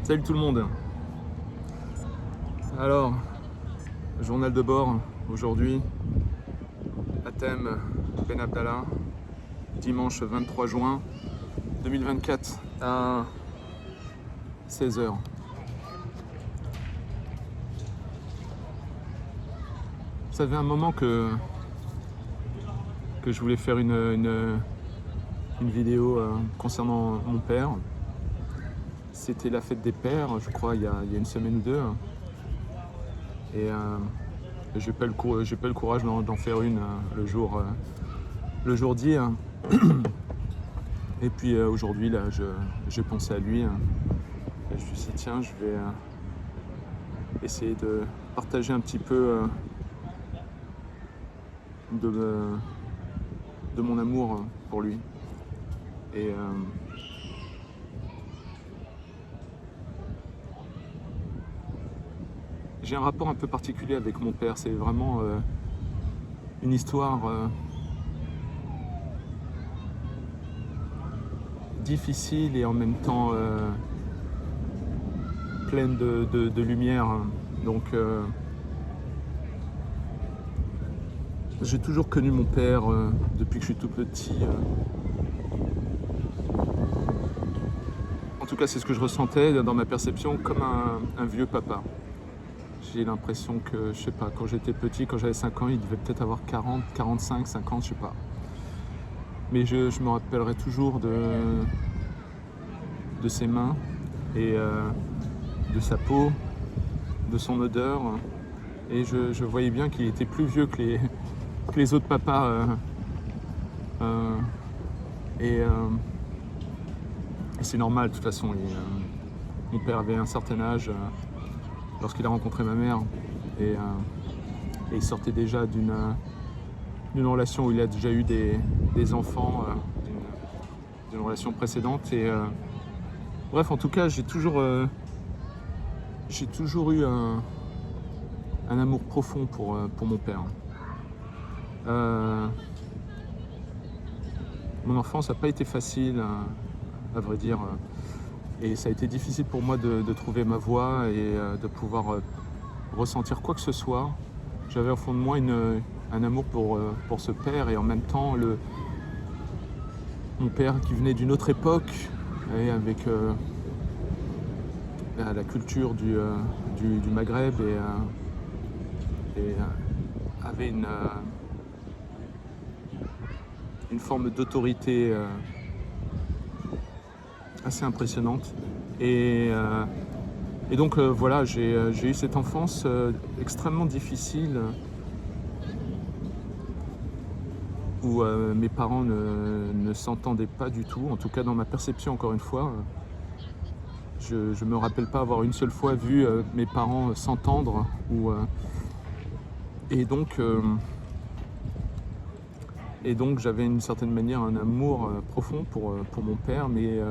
Salut tout le monde. Alors, journal de bord aujourd'hui, Hatem Ben Abdallah, dimanche 23 juin 2024 à 16h. Ça fait un moment que je voulais faire une vidéo concernant mon père. C'était la fête des pères, je crois, il y a une semaine ou deux. Et j'ai pas le courage d'en faire une le jour dit. Et puis aujourd'hui, là, j'ai pensé à lui. Et je me suis dit, tiens, je vais essayer de partager un petit peu de mon amour pour lui. Et j'ai un rapport un peu particulier avec mon père. C'est vraiment une histoire difficile et en même temps pleine de lumière. Donc j'ai toujours connu mon père depuis que je suis tout petit. En tout cas, c'est ce que je ressentais dans ma perception, comme un vieux papa. J'ai l'impression que, je sais pas, quand j'étais petit, quand j'avais 5 ans, il devait peut-être avoir 40, 45, 50, je sais pas. Mais je me rappellerai toujours de ses mains et de sa peau, de son odeur. Et je voyais bien qu'il était plus vieux que les autres papas. Et c'est normal, de toute façon. Mon père avait un certain âge lorsqu'il a rencontré ma mère. Et il sortait déjà d'une relation où il a déjà eu des enfants, d'une relation précédente. Et bref, en tout cas, j'ai toujours eu un amour profond pour mon père. Mon enfance n'a pas été facile, à vrai dire. Et ça a été difficile pour moi de trouver ma voie et de pouvoir ressentir quoi que ce soit. J'avais au fond de moi un amour pour ce père et en même temps mon père qui venait d'une autre époque et avec la culture du Maghreb et avait une forme d'autorité assez impressionnante. Et donc voilà, j'ai eu cette enfance extrêmement difficile où mes parents ne s'entendaient pas du tout, en tout cas dans ma perception, encore une fois. Je me rappelle pas avoir une seule fois vu mes parents s'entendre. Et donc j'avais d'une certaine manière un amour profond pour mon père, mais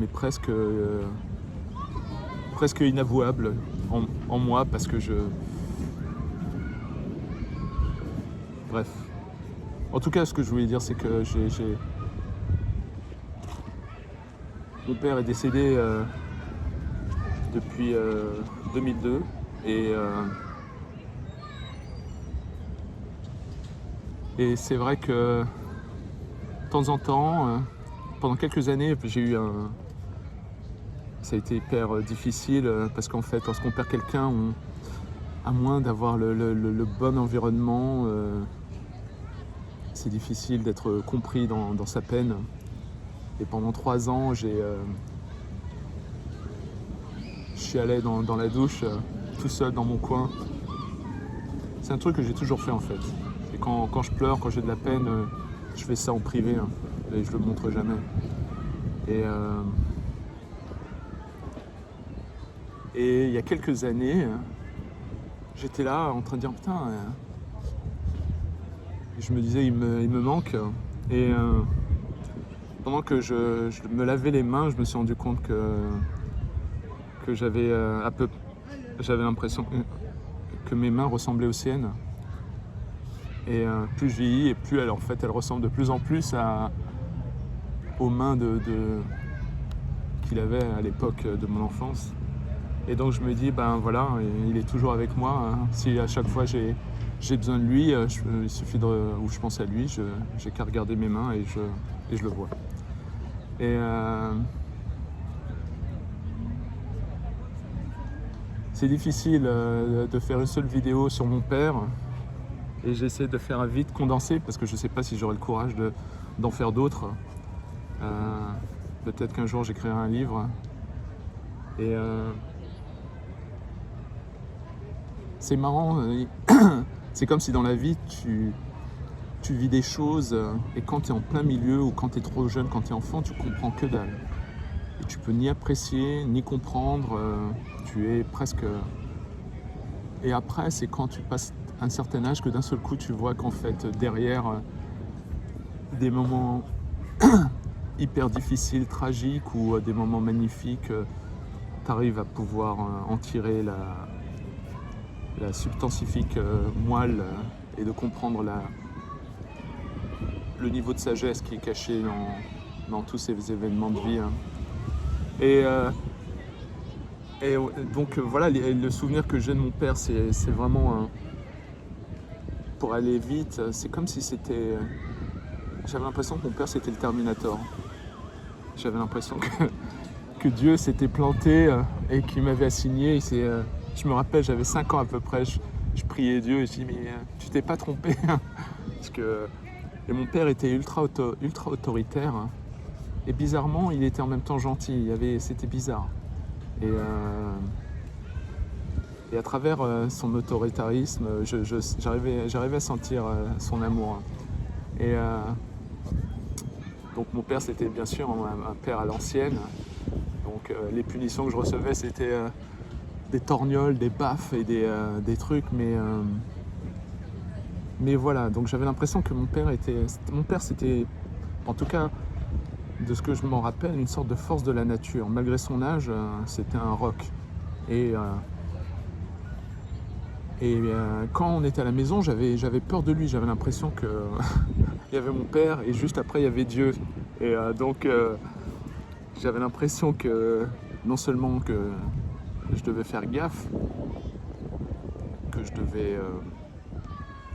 presque inavouable en moi, parce que bref. En tout cas, ce que je voulais dire, c'est que mon père est décédé depuis 2002 et c'est vrai que de temps en temps, pendant quelques années, ça a été hyper difficile parce qu'en fait, lorsqu'on perd quelqu'un, à moins d'avoir le bon environnement, c'est difficile d'être compris dans sa peine. Et pendant 3 ans, je suis allé dans la douche tout seul dans mon coin. C'est un truc que j'ai toujours fait en fait. Et quand je pleure, quand j'ai de la peine, je fais ça en privé et je le montre jamais. Et il y a quelques années, j'étais là en train de dire putain, je me disais il me manque. Et pendant que je me lavais les mains, je me suis rendu compte que j'avais l'impression que mes mains ressemblaient aux siennes. Et plus je vieillis et plus elles ressemblent de plus en plus aux mains qu'il avait à l'époque de mon enfance. Et donc je me dis, ben voilà, il est toujours avec moi. Hein. Si à chaque fois j'ai besoin de lui, il suffit ou je pense à lui, j'ai qu'à regarder mes mains et je le vois. Et c'est difficile de faire une seule vidéo sur mon père. Et j'essaie de faire un vite condensé parce que je ne sais pas si j'aurai le courage d'en faire d'autres. Peut-être qu'un jour j'écrirai un livre. Et c'est marrant, c'est comme si dans la vie tu vis des choses et quand tu es en plein milieu ou quand tu es trop jeune, quand tu es enfant, tu comprends que dalle. Et tu peux ni apprécier, ni comprendre, tu es presque... Et après, c'est quand tu passes un certain âge que d'un seul coup tu vois qu'en fait derrière des moments hyper difficiles, tragiques ou des moments magnifiques, tu arrives à pouvoir en tirer la substantifique moelle et de comprendre le niveau de sagesse qui est caché dans tous ces événements de vie. Hein. Et donc voilà, le souvenir que j'ai de mon père, c'est vraiment... pour aller vite, c'est comme si c'était... J'avais l'impression que mon père c'était le Terminator. J'avais l'impression que Dieu s'était planté et qu'il m'avait assigné. Je me rappelle, j'avais 5 ans à peu près, je priais Dieu et je dis mais tu t'es pas trompé. Et mon père était ultra autoritaire. Hein. Et bizarrement, il était en même temps gentil. C'était bizarre. Et à travers son autoritarisme, j'arrivais à sentir son amour. Et donc mon père, c'était bien sûr un père à l'ancienne. Donc les punitions que je recevais, c'était des torgnoles, des baffes et des trucs. Mais voilà, donc j'avais l'impression que mon père, c'était, en tout cas, de ce que je m'en rappelle, une sorte de force de la nature. Malgré son âge, c'était un roc. Et quand on était à la maison, j'avais peur de lui. J'avais l'impression que il y avait mon père et juste après il y avait Dieu. Et donc j'avais l'impression que non seulement que je devais faire gaffe, que je devais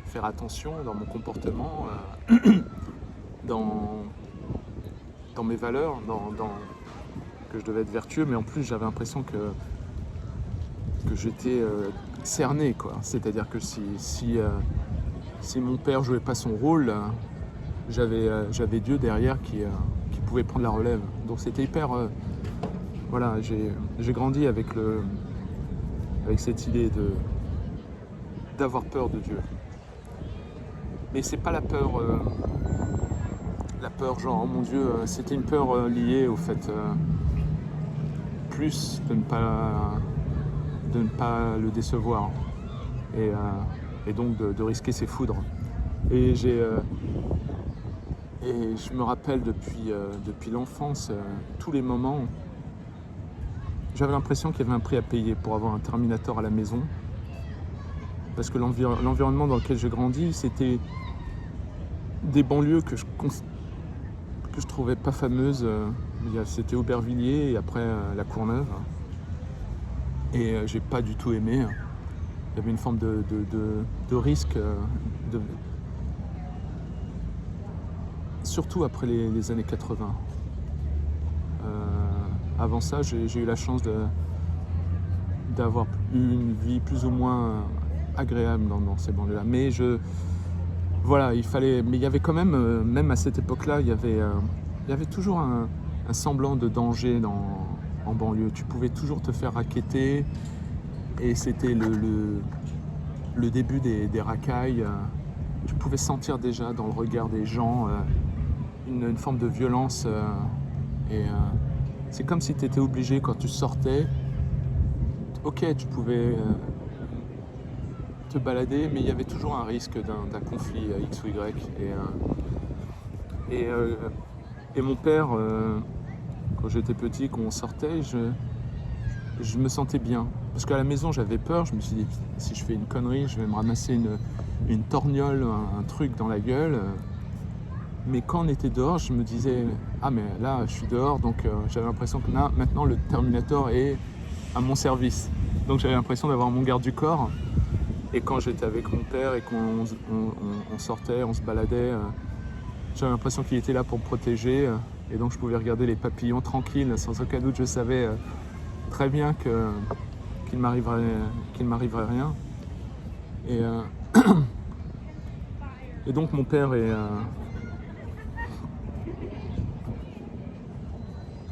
faire attention dans mon comportement, dans mes valeurs, que je devais être vertueux, mais en plus j'avais l'impression que j'étais cerné, quoi. C'est-à-dire que si mon père jouait pas son rôle, j'avais Dieu derrière qui pouvait prendre la relève. Donc c'était hyper... voilà, j'ai grandi avec cette idée d'avoir peur de Dieu. Mais c'est pas la peur genre, oh mon Dieu, c'était une peur liée au fait plus de ne pas le décevoir et donc de risquer ses foudres. Et je me rappelle depuis l'enfance, tous les moments, j'avais l'impression qu'il y avait un prix à payer pour avoir un Terminator à la maison. Parce que l'environnement dans lequel j'ai grandi, c'était des banlieues que je trouvais pas fameuses. C'était Aubervilliers et après La Courneuve. Et j'ai pas du tout aimé. Il y avait une forme de risque, surtout après les années 80. Avant ça, j'ai eu la chance d'avoir eu une vie plus ou moins agréable dans ces banlieues-là. Mais voilà, mais il y avait quand même à cette époque-là, il y avait toujours un semblant de danger en banlieue. Tu pouvais toujours te faire racketter et c'était le début des racailles. Tu pouvais sentir déjà dans le regard des gens une forme de violence. C'est comme si tu étais obligé quand tu sortais. Ok, tu pouvais te balader, mais il y avait toujours un risque d'un conflit X ou Y. Et mon père, quand j'étais petit, quand on sortait, je me sentais bien. Parce qu'à la maison, j'avais peur. Je me suis dit, si je fais une connerie, je vais me ramasser une torgnole, un truc dans la gueule. Mais quand on était dehors, je me disais ah mais là je suis dehors, donc j'avais l'impression que là, maintenant le Terminator est à mon service. Donc j'avais l'impression d'avoir mon garde du corps. Et quand j'étais avec mon père et qu'on sortait, on se baladait, j'avais l'impression qu'il était là pour me protéger. Et donc je pouvais regarder les papillons tranquilles, sans aucun doute je savais très bien qu'il m'arriverait rien. Et, et donc mon père est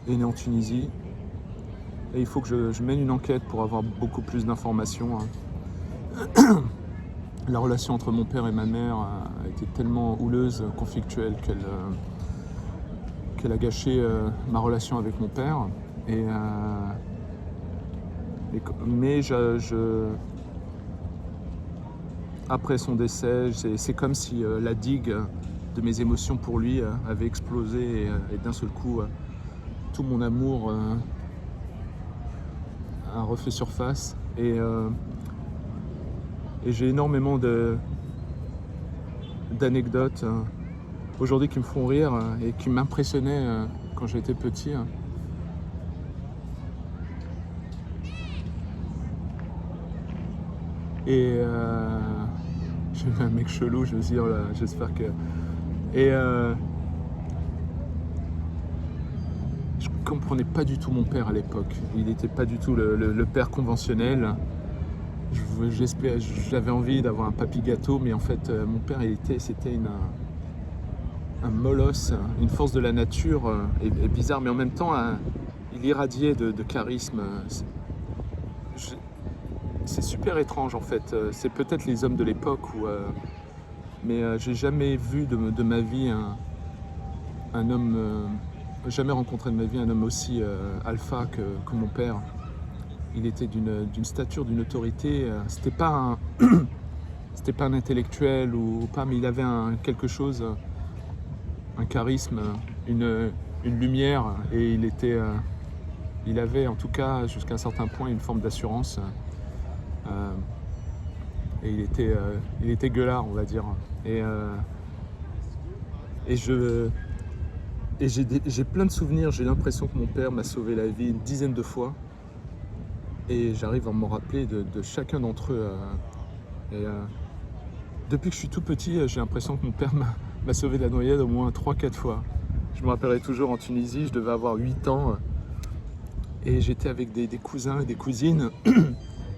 né en Tunisie. Et il faut que je mène une enquête pour avoir beaucoup plus d'informations. La relation entre mon père et ma mère a été tellement houleuse, conflictuelle, qu'elle a gâché ma relation avec mon père. Mais après son décès, c'est comme si la digue de mes émotions pour lui avait explosé et d'un seul coup, tout mon amour a refait surface. Et j'ai énormément d'anecdotes aujourd'hui qui me font rire et qui m'impressionnaient quand j'étais petit. Et j'ai vu un mec chelou, je me suis dit, oh là, j'espère que... Et je comprenais pas du tout mon père à l'époque. Il n'était pas du tout le père conventionnel. J'avais envie d'avoir un papy gâteau, mais en fait, mon père, c'était un molosse, une force de la nature, et bizarre, mais en même temps, il irradiait de charisme. C'est super étrange en fait. C'est peut-être les hommes de l'époque, mais j'ai jamais vu de ma vie un homme, jamais rencontré de ma vie un homme aussi alpha que mon père. Il était d'une stature, d'une autorité. C'était pas un intellectuel ou pas, mais il avait quelque chose, un charisme, une lumière, et il avait en tout cas jusqu'à un certain point une forme d'assurance. Et il était gueulard, on va dire. Et j'ai plein de souvenirs. J'ai l'impression que mon père m'a sauvé la vie une dizaine de fois. Et j'arrive à m'en rappeler de chacun d'entre eux. Depuis que je suis tout petit, j'ai l'impression que mon père m'a sauvé de la noyade au moins 3-4 fois. Je me rappellerai toujours en Tunisie, je devais avoir 8 ans. Et j'étais avec des cousins et des cousines.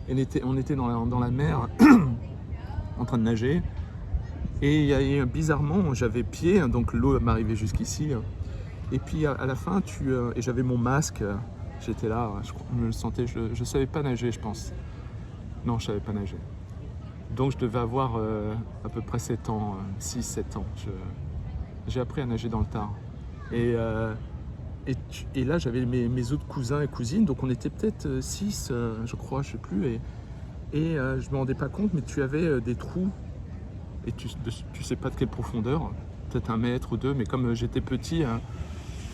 Et on était dans la mer, en train de nager. Et bizarrement, j'avais pied, donc l'eau m'arrivait jusqu'ici. Et puis à la fin, et j'avais mon masque. J'étais là, je me sentais, je savais pas nager, je pense. Non, je savais pas nager. Donc je devais avoir à peu près 7 ans, 6-7 ans. J'ai appris à nager dans le tard. Et là, j'avais mes autres cousins et cousines, donc on était peut-être 6, je crois, je sais plus. Et je me rendais pas compte, mais tu avais des trous, et tu sais pas de quelle profondeur, peut-être 1 mètre ou 2, mais comme j'étais petit,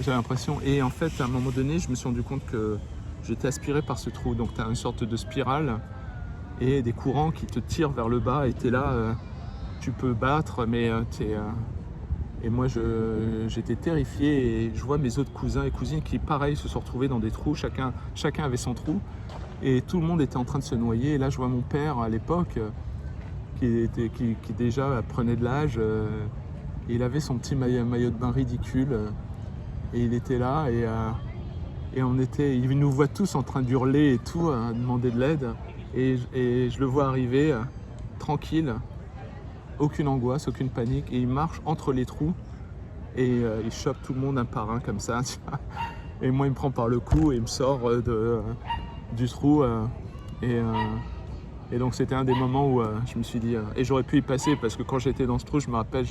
j'avais l'impression. Et en fait, à un moment donné, je me suis rendu compte que j'étais aspiré par ce trou. Donc tu as une sorte de spirale et des courants qui te tirent vers le bas, et tu es là, tu peux battre, mais et moi j'étais terrifié, et je vois mes autres cousins et cousines qui pareil se sont retrouvés dans des trous, chacun avait son trou, et tout le monde était en train de se noyer. Et là je vois mon père à l'époque qui déjà prenait de l'âge, et il avait son petit maillot de bain ridicule, et il était là, et il nous voit tous en train d'hurler et tout, à demander de l'aide, et je le vois arriver tranquille, aucune angoisse, aucune panique, et il marche entre les trous et il chope tout le monde un par un comme ça, et moi il me prend par le cou et il me sort du trou, et donc c'était un des moments où je me suis dit, et j'aurais pu y passer, parce que quand j'étais dans ce trou, je me rappelle,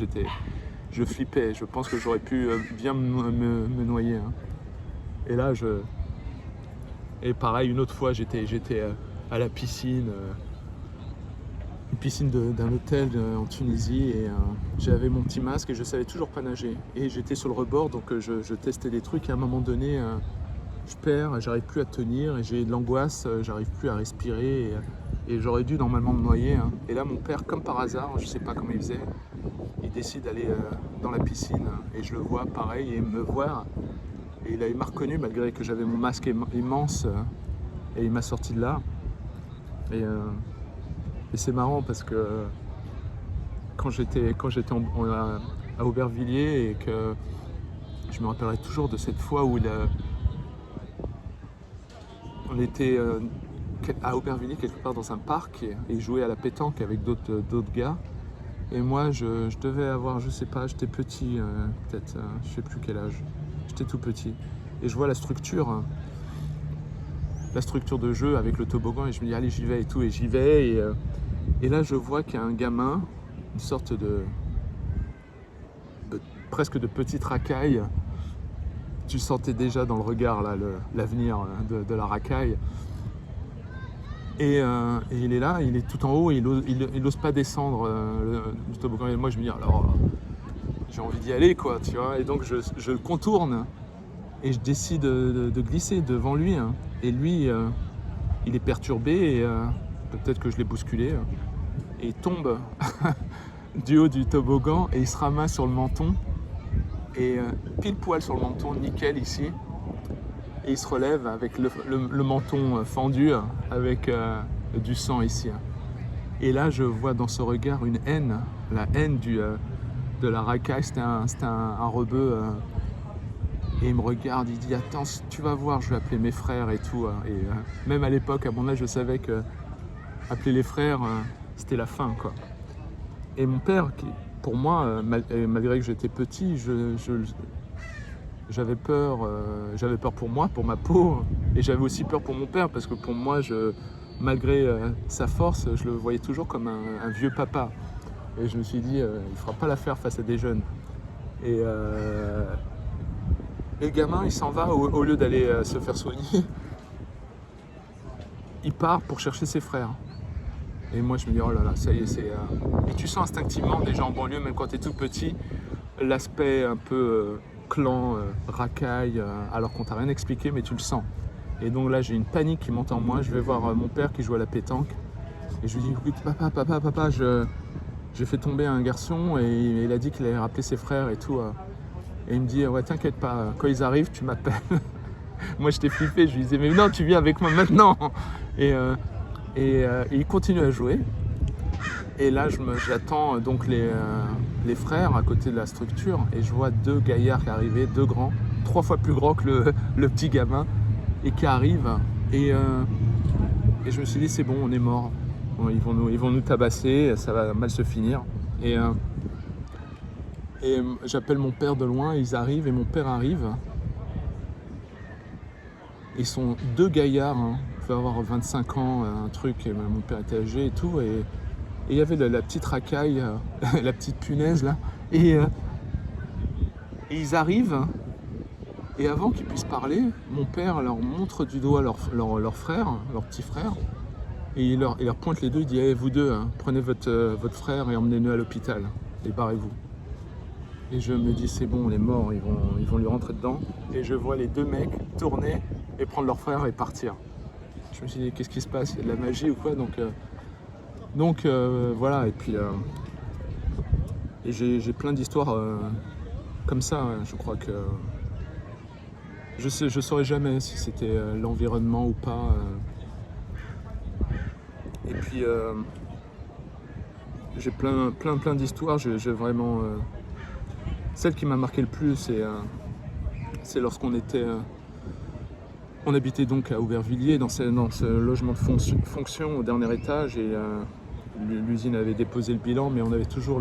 je flippais, je pense que j'aurais pu bien me noyer. Et là et pareil, une autre fois j'étais à la piscine, une piscine d'un hôtel en Tunisie, et j'avais mon petit masque et je savais toujours pas nager, et j'étais sur le rebord, donc je testais des trucs, et à un moment donné je perds, j'arrive plus à tenir, et j'ai de l'angoisse, j'arrive plus à respirer, et j'aurais dû normalement me noyer. Et là mon père, comme par hasard, je sais pas comment il faisait, il décide d'aller dans la piscine et je le vois pareil et me voir. Et il m'a reconnu malgré que j'avais mon masque immense et il m'a sorti de là. Et c'est marrant parce que quand j'étais à Aubervilliers et que je me rappellerai toujours de cette fois où on était à Aubervilliers quelque part dans un parc et jouait à la pétanque avec d'autres gars. Et moi je devais avoir, je sais pas, j'étais petit, peut-être, je sais plus quel âge, j'étais tout petit. Et je vois la structure de jeu avec le toboggan et je me dis allez j'y vais et tout, et j'y vais et là je vois qu'il y a un gamin, une sorte de presque de petite racaille. Tu sentais déjà dans le regard là l'avenir de la racaille. Et il est là, il est tout en haut, il ose pas descendre du toboggan. Et moi je me dis alors j'ai envie d'y aller quoi, tu vois. Et donc je le contourne et je décide de glisser devant lui. Et lui il est perturbé et peut-être que je l'ai bousculé. Et il tombe du haut du toboggan et il se ramasse sur le menton. Et pile poil sur le menton, nickel ici. Et il se relève avec le menton fendu, avec du sang ici. Et là, je vois dans ce regard une haine, la haine de la racaille. C'était un rebeu. Et il me regarde, il dit attends, tu vas voir, je vais appeler mes frères et tout. Et même à l'époque, à mon âge, je savais que appeler les frères, c'était la fin, quoi. Et mon père, pour moi, malgré que j'étais petit, j'avais peur pour moi, pour ma peau, et j'avais aussi peur pour mon père, parce que pour moi, malgré sa force, je le voyais toujours comme un vieux papa. Et je me suis dit, il ne fera pas l'affaire face à des jeunes. Et le gamin, il s'en va, au lieu d'aller se faire soigner, il part pour chercher ses frères. Et moi je me dis oh là là, ça y est, et tu sens instinctivement déjà en banlieue, même quand tu es tout petit, l'aspect un peu clan, racaille, alors qu'on t'a rien expliqué, mais tu le sens. Et donc là j'ai une panique qui monte en moi, je vais voir mon père qui joue à la pétanque, et je lui dis écoute papa, j'ai fait tomber un garçon et il a dit qu'il allait rappeler ses frères et tout. Et il me dit ouais t'inquiète pas, quand ils arrivent tu m'appelles. Moi j'étais flippé, je lui disais mais non tu viens avec moi maintenant. Et il continue à jouer. Et là j'attends donc les frères à côté de la structure et je vois deux gaillards qui arrivaient, deux grands, 3 fois plus grands que le petit gamin, et qui arrivent. Et je me suis dit c'est bon, on est mort. Bon, ils vont nous tabasser, ça va mal se finir. Et j'appelle mon père de loin, ils arrivent et mon père arrive. Ils sont deux gaillards, il faut avoir 25 ans, un truc, et mon père était âgé et tout, et il y avait la petite racaille, la petite punaise là, et ils arrivent, et avant qu'ils puissent parler, mon père leur montre du doigt leur frère, leur petit frère, et il leur pointe les deux, il dit hey, vous deux, prenez votre frère et emmenez-le à l'hôpital, et barrez-vous. Et je me dis c'est bon, on est mort, ils vont lui rentrer dedans, et je vois les deux mecs tourner et prendre leur frère et partir. Je me suis dit qu'est-ce qui se passe, il y a de la magie ou quoi, donc voilà, et puis et j'ai plein d'histoires comme ça, je crois que je saurais jamais si c'était l'environnement ou pas, et puis j'ai plein d'histoires, j'ai vraiment celle qui m'a marqué le plus, c'est lorsqu'on était on habitait donc à Aubervilliers dans ce logement de fonction au dernier étage, et l'usine avait déposé le bilan, mais on avait toujours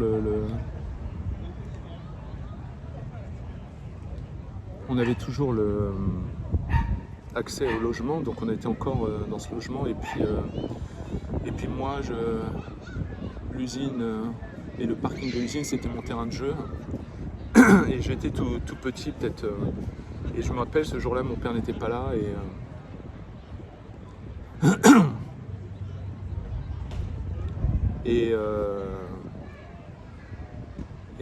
accès au logement, donc on était encore dans ce logement, et puis moi l'usine et le parking de l'usine c'était mon terrain de jeu, et j'étais tout petit peut-être, et je me rappelle ce jour-là mon père n'était pas là, et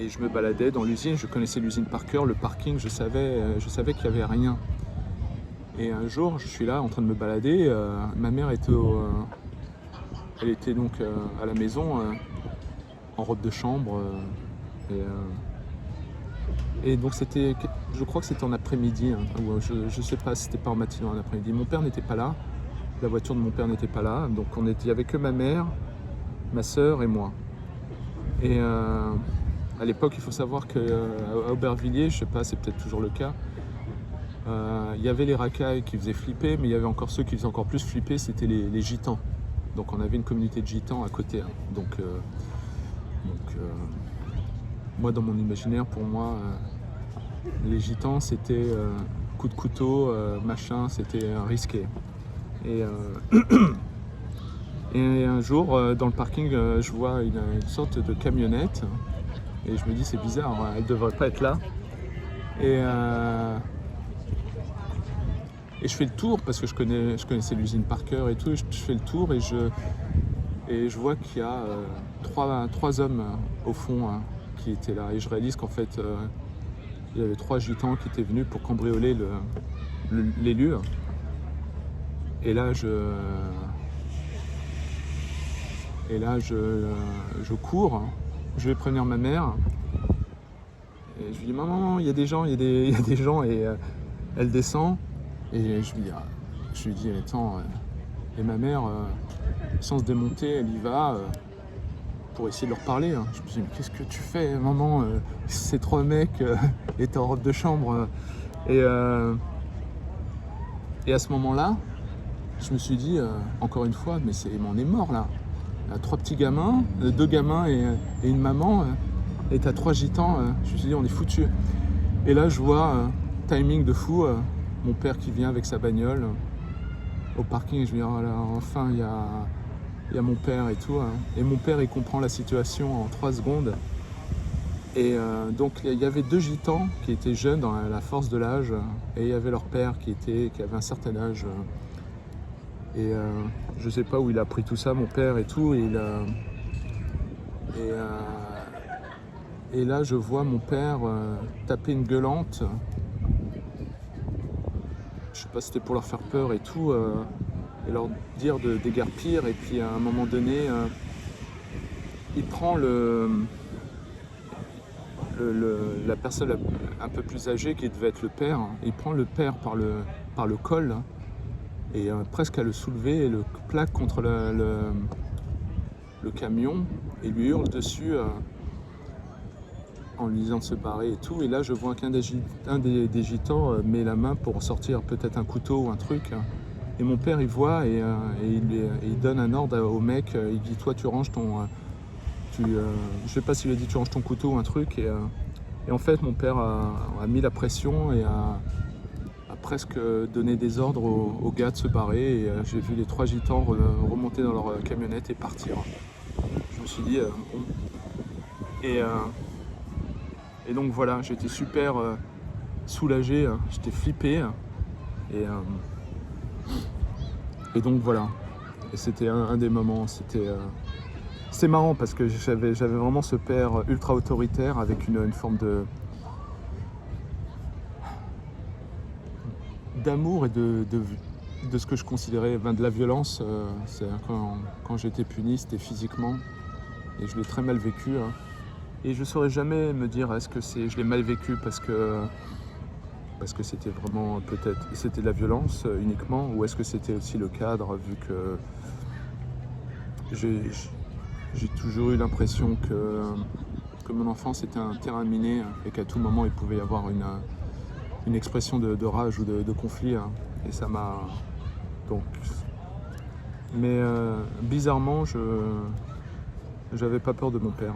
je me baladais dans l'usine, je connaissais l'usine par cœur, le parking, je savais qu'il n'y avait rien. Et un jour, je suis là en train de me balader, ma mère était elle était donc à la maison, en robe de chambre, Et donc je crois que c'était en après-midi, hein, ou je sais pas si c'était pas en matinée ou en après-midi. Mon père n'était pas là, la voiture de mon père n'était pas là, donc il n'y avait que ma mère, ma sœur et moi. Et à l'époque, il faut savoir qu'à Aubervilliers, je sais pas, c'est peut-être toujours le cas, il y avait les racailles qui faisaient flipper, mais il y avait encore ceux qui faisaient encore plus flipper, c'était les gitans. Donc on avait une communauté de gitans à côté, hein. Donc moi, dans mon imaginaire, pour moi, les gitans, c'était coup de couteau, machin, c'était risqué. Et, et un jour, dans le parking, je vois une sorte de camionnette, et je me dis, c'est bizarre, elle ne devrait pas être là. Et je fais le tour, parce que je connaissais l'usine par cœur et tout, et je fais le tour, et je vois qu'il y a trois hommes au fond, hein, qui étaient là, et je réalise qu'en fait il y avait 3 gitans qui étaient venus pour cambrioler les lieux. Et là je cours, hein. Je vais prévenir ma mère et je lui dis maman, il y a des gens, il y a des gens, et elle descend et je lui dis attends, et ma mère sans se démonter, elle y va pour essayer de leur parler, hein. Je me dis mais qu'est-ce que tu fais maman, ces 3 mecs étaient en robe de chambre, et à ce moment-là je me suis dit encore une fois, mais on est mort là. Il y a 3 petits gamins, 2 gamins et une maman, et t'as 3 gitans, je me suis dit on est foutus. Et là je vois timing de fou, mon père qui vient avec sa bagnole au parking, et je me dis oh là, enfin il y a mon père et tout, hein. Et mon père il comprend la situation en 3 secondes. Et donc il y avait 2 gitans qui étaient jeunes dans la force de l'âge, et il y avait leur père qui avait un certain âge. Et je sais pas où il a appris tout ça, mon père et tout. Et là je vois mon père taper une gueulante. Je sais pas si c'était pour leur faire peur et tout, et leur dire de déguerpir. Et puis à un moment donné, il prend la personne un peu plus âgée qui devait être le père, hein. Il prend le père par le col, hein, et presque à le soulever, et le plaque contre le camion et lui hurle dessus en lui disant de se barrer et tout. Et là je vois qu'un des gitans met la main pour sortir peut-être un couteau ou un truc, et mon père il voit, et il donne un ordre au mec, il dit toi tu ranges ton je sais pas s'il lui a dit tu ranges ton couteau ou un truc, et en fait mon père a mis la pression et a presque donné des ordres aux gars de se barrer, et j'ai vu les 3 gitans remonter dans leur camionnette et partir. Je me suis dit bon. Et donc voilà, j'étais super soulagé, j'étais flippé, et donc voilà. Et c'était un des moments, c'était marrant parce que j'avais vraiment ce père ultra autoritaire avec une forme d'amour et de ce que je considérais de la violence. Quand j'étais puni, c'était physiquement, et je l'ai très mal vécu, hein. Et je ne saurais jamais me dire est-ce que je l'ai mal vécu parce que c'était vraiment c'était de la violence uniquement, ou est-ce que c'était aussi le cadre, vu que j'ai toujours eu l'impression que mon enfance était un terrain miné, et qu'à tout moment il pouvait y avoir une expression de rage ou de conflit, hein. Et ça m'a donc, mais bizarrement j'avais pas peur de mon père,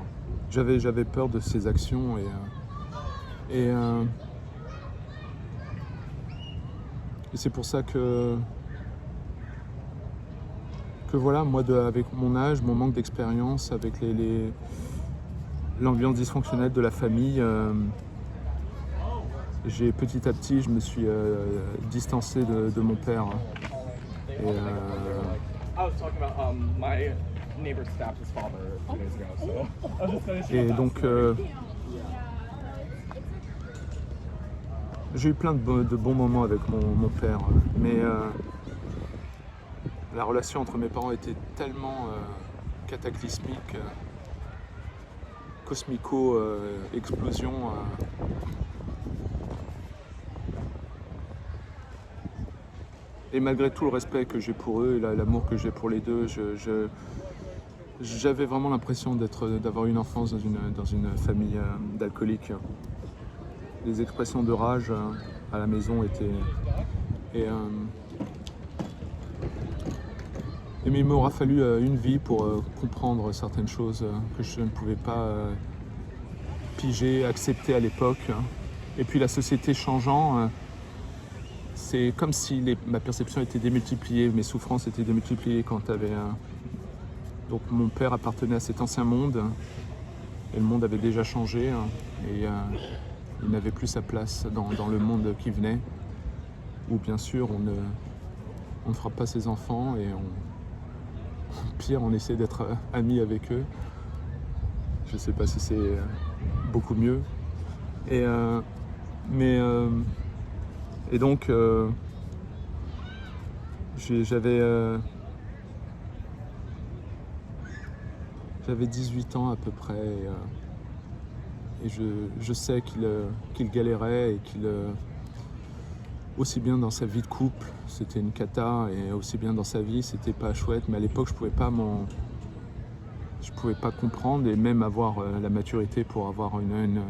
j'avais peur de ses actions, et c'est pour ça que voilà, moi avec mon âge, mon manque d'expérience, avec l'ambiance dysfonctionnelle de la famille, petit à petit je me suis distancé de mon père, et donc j'ai eu plein de bons moments avec mon père, mais la relation entre mes parents était tellement cataclysmique cosmico-explosion. Et malgré tout le respect que j'ai pour eux et l'amour que j'ai pour les deux, j'avais vraiment l'impression d'avoir une enfance dans une famille d'alcooliques. Les expressions de rage à la maison étaient... Mais il m'aura fallu une vie pour comprendre certaines choses que je ne pouvais pas piger, accepter à l'époque. Et puis la société changeant, c'est comme si ma perception était démultipliée, mes souffrances étaient démultipliées quand t'avais... Donc mon père appartenait à cet ancien monde, et le monde avait déjà changé, et il n'avait plus sa place dans le monde qui venait, où bien sûr on ne frappe pas ses enfants, et pire, on essaie d'être amis avec eux. Je ne sais pas si c'est beaucoup mieux. Et donc, j'avais 18 ans à peu près, et je sais qu'il galérait, et qu'il... aussi bien dans sa vie de couple, c'était une cata, et aussi bien dans sa vie, c'était pas chouette, mais à l'époque je pouvais pas comprendre et même avoir la maturité pour avoir une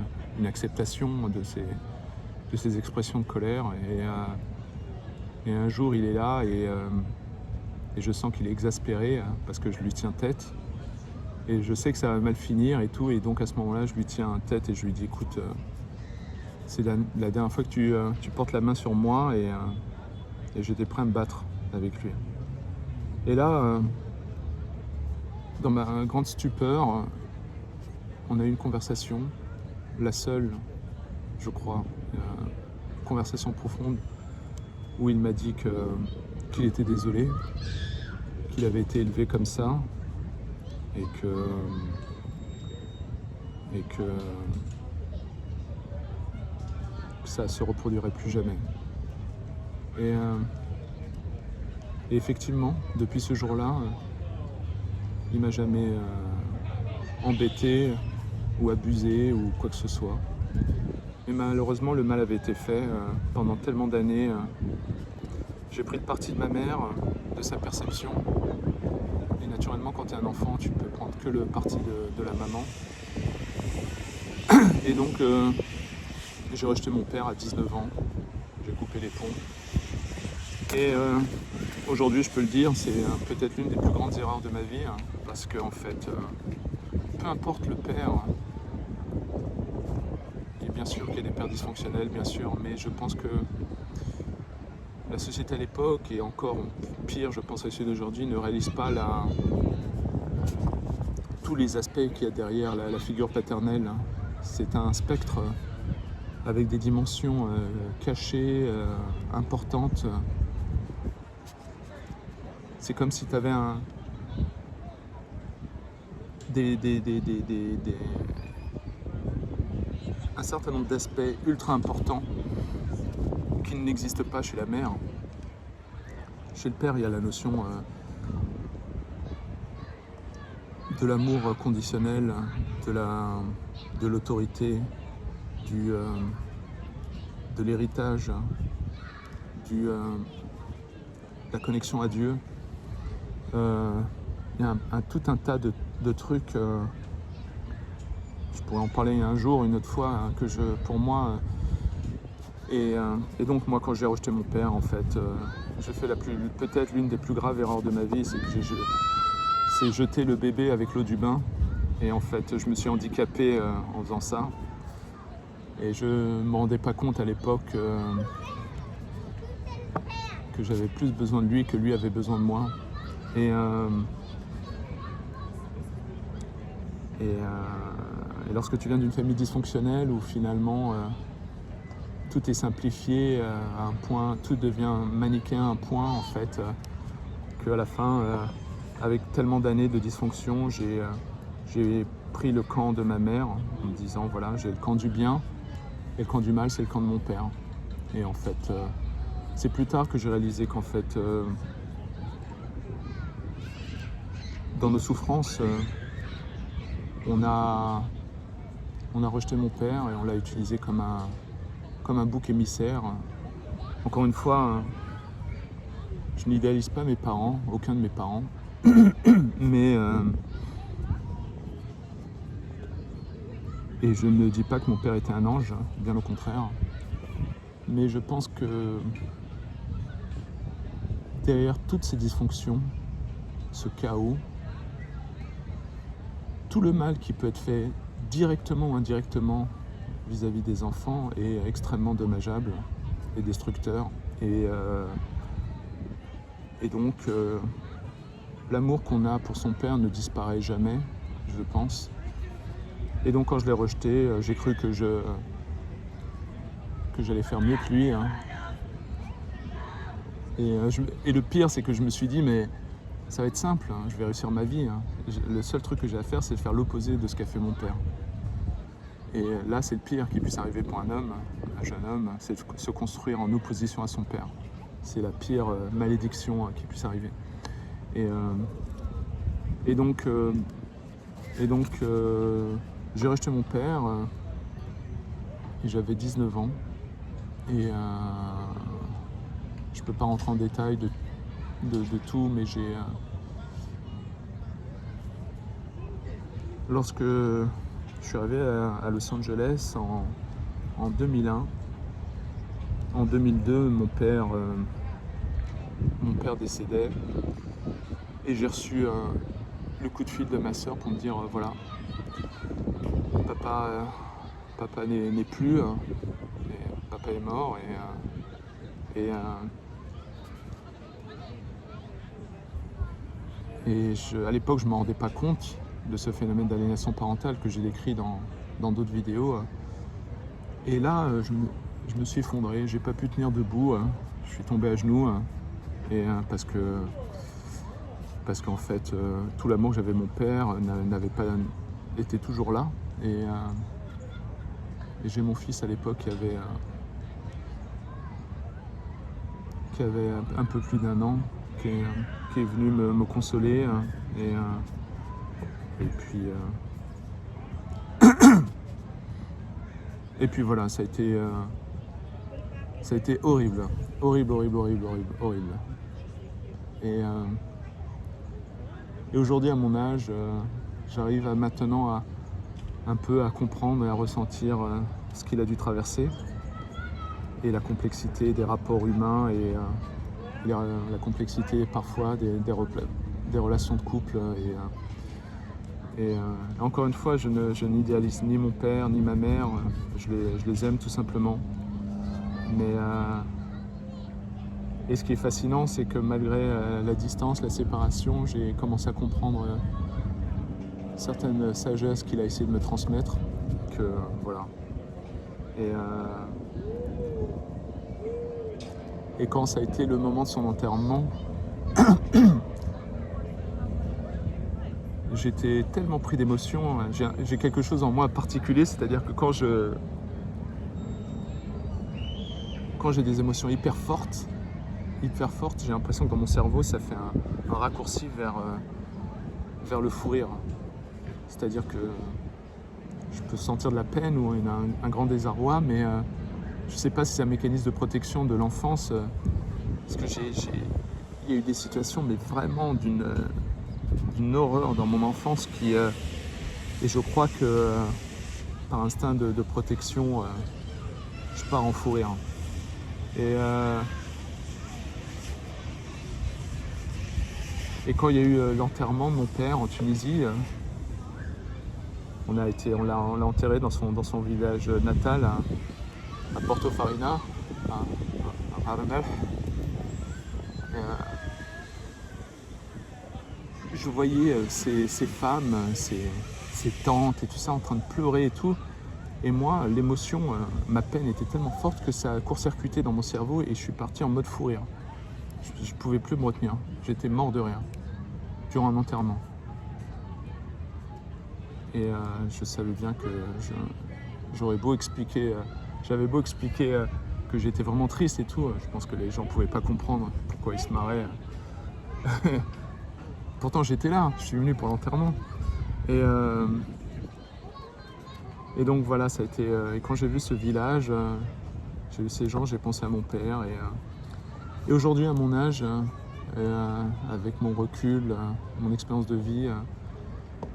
acceptation de ces expressions de colère. Et un jour il est là, et je sens qu'il est exaspéré parce que je lui tiens tête, et je sais que ça va mal finir et tout, et donc à ce moment-là je lui tiens tête et je lui dis écoute, c'est la dernière fois que tu portes la main sur moi, et j'étais prêt à me battre avec lui. Et là, dans ma grande stupeur, on a eu une conversation, la seule, je crois, conversation profonde, où il m'a dit qu'il était désolé, qu'il avait été élevé comme ça, et que ça se reproduirait plus jamais. Et effectivement, depuis ce jour-là, il m'a jamais embêté ou abusé ou quoi que ce soit. Mais malheureusement, le mal avait été fait pendant tellement d'années. J'ai pris le parti de ma mère, de sa perception. Et naturellement, quand tu es un enfant, tu peux prendre que le parti de la maman. Et donc, j'ai rejeté mon père à 19 ans. J'ai coupé les ponts. Et aujourd'hui, je peux le dire, c'est peut-être l'une des plus grandes erreurs de ma vie, parce que en fait, peu importe le père, et bien sûr qu'il y a des pères dysfonctionnels, bien sûr, mais je pense que la société à l'époque, et encore pire, je pense à ceux d'aujourd'hui, ne réalise pas tous les aspects qu'il y a derrière la figure paternelle. C'est un spectre avec des dimensions cachées, importantes. C'est comme si tu avais un certain nombre d'aspects ultra importants qui n'existent pas chez la mère. Chez le père, il y a la notion de l'amour conditionnel, de l'autorité, de l'héritage, de la connexion à Dieu. Il y a tout un tas de trucs. Je pourrais en parler un jour, une autre fois, pour moi. Et donc moi, quand j'ai rejeté mon père, en fait, j'ai fait peut-être l'une des plus graves erreurs de ma vie, c'est que j'ai jeté le bébé avec l'eau du bain. Et en fait, je me suis handicapé en faisant ça. Et je ne me rendais pas compte à l'époque que j'avais plus besoin de lui que lui avait besoin de moi. Et lorsque tu viens d'une famille dysfonctionnelle où finalement tout est simplifié à un point, tout devient manichéen à un point en fait, qu'à la fin, avec tellement d'années de dysfonction, j'ai pris le camp de ma mère en me disant voilà, j'ai le camp du bien et le camp du mal, c'est le camp de mon père. Et en fait, c'est plus tard que j'ai réalisé qu'en fait, dans nos souffrances, on a on a rejeté mon père et on l'a utilisé comme un bouc émissaire. Encore une fois, je n'idéalise pas mes parents, aucun de mes parents, mais et je ne dis pas que mon père était un ange, bien au contraire, mais je pense que derrière toutes ces dysfonctions, ce chaos, tout le mal qui peut être fait directement ou indirectement vis-à-vis des enfants est extrêmement dommageable et destructeur. Et donc, l'amour qu'on a pour son père ne disparaît jamais, je pense. Et donc, quand je l'ai rejeté, j'ai cru que j'allais faire mieux que lui. Hein. Et le pire, c'est que je me suis dit, mais ça va être simple, hein, je vais réussir ma vie. Hein. Le seul truc que j'ai à faire, c'est de faire l'opposé de ce qu'a fait mon père. Et là, c'est le pire qui puisse arriver pour un homme, un jeune homme, c'est de se construire en opposition à son père. C'est la pire malédiction qui puisse arriver. Et donc, j'ai rejeté mon père et j'avais 19 ans. Et je ne peux pas rentrer en détail de tout, mais lorsque je suis arrivé à Los Angeles en 2001, en 2002, mon père décédait et j'ai reçu le coup de fil de ma sœur pour me dire voilà, papa n'est plus, papa est mort et à l'époque, je ne me rendais pas compte de ce phénomène d'aliénation parentale que j'ai décrit dans d'autres vidéos. Et là, je me suis effondré, j'ai pas pu tenir debout, je suis tombé à genoux, parce qu'en fait, tout l'amour que j'avais de mon père n'avait pas été toujours là. Et j'ai mon fils à l'époque qui avait un peu plus d'1 an, qui est venu me consoler et puis voilà, ça a été horrible. Et aujourd'hui, à mon âge, j'arrive maintenant un peu à comprendre et à ressentir ce qu'il a dû traverser et la complexité des rapports humains et la complexité parfois des relations de couple. Et encore une fois, je n'idéalise ni mon père ni ma mère, je les aime tout simplement. Et ce qui est fascinant, c'est que malgré la distance, la séparation, j'ai commencé à comprendre certaines sagesses qu'il a essayé de me transmettre. Voilà. Et quand ça a été le moment de son enterrement, j'étais tellement pris d'émotion. J'ai quelque chose en moi particulier, c'est-à-dire que quand j'ai des émotions hyper fortes, j'ai l'impression que dans mon cerveau, ça fait un raccourci vers le fou rire. C'est-à-dire que je peux sentir de la peine ou un grand désarroi, mais je ne sais pas si c'est un mécanisme de protection de l'enfance, parce que il y a eu des situations, mais vraiment d'une horreur dans mon enfance et je crois que par instinct de protection, je pars en fou rire. Et quand il y a eu l'enterrement de mon père en Tunisie, on l'a enterré dans son village natal à Porto Farina, à Arnef. Je voyais ces femmes, ces tantes et tout ça en train de pleurer et tout. Et moi, l'émotion, ma peine était tellement forte que ça a court-circuité dans mon cerveau et je suis parti en mode fou rire. Je ne pouvais plus me retenir. J'étais mort de rire durant un enterrement. Et je savais bien que j'avais beau expliquer que j'étais vraiment triste et tout, je pense que les gens ne pouvaient pas comprendre pourquoi ils se marraient. Pourtant j'étais là, je suis venu pour l'enterrement. Et donc voilà, ça a été. Et quand j'ai vu ce village, j'ai vu ces gens, j'ai pensé à mon père. Et aujourd'hui, à mon âge, avec mon recul, mon expérience de vie,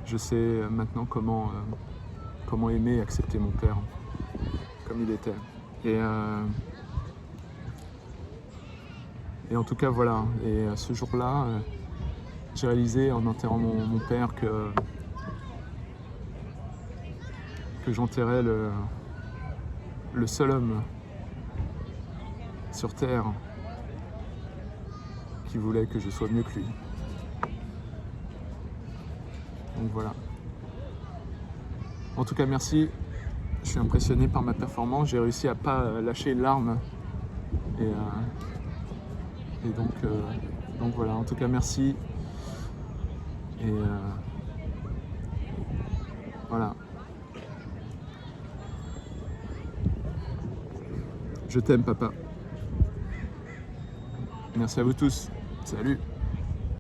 je sais maintenant comment aimer et accepter mon père comme il était. Et en tout cas, voilà. Et ce jour-là, j'ai réalisé en enterrant mon père que j'enterrais le seul homme sur Terre qui voulait que je sois mieux que lui. Donc voilà. En tout cas, merci. Je suis impressionné par ma performance. J'ai réussi à pas lâcher une larme. Et donc voilà. En tout cas, merci. Et voilà. Je t'aime, papa. Merci à vous tous. Salut.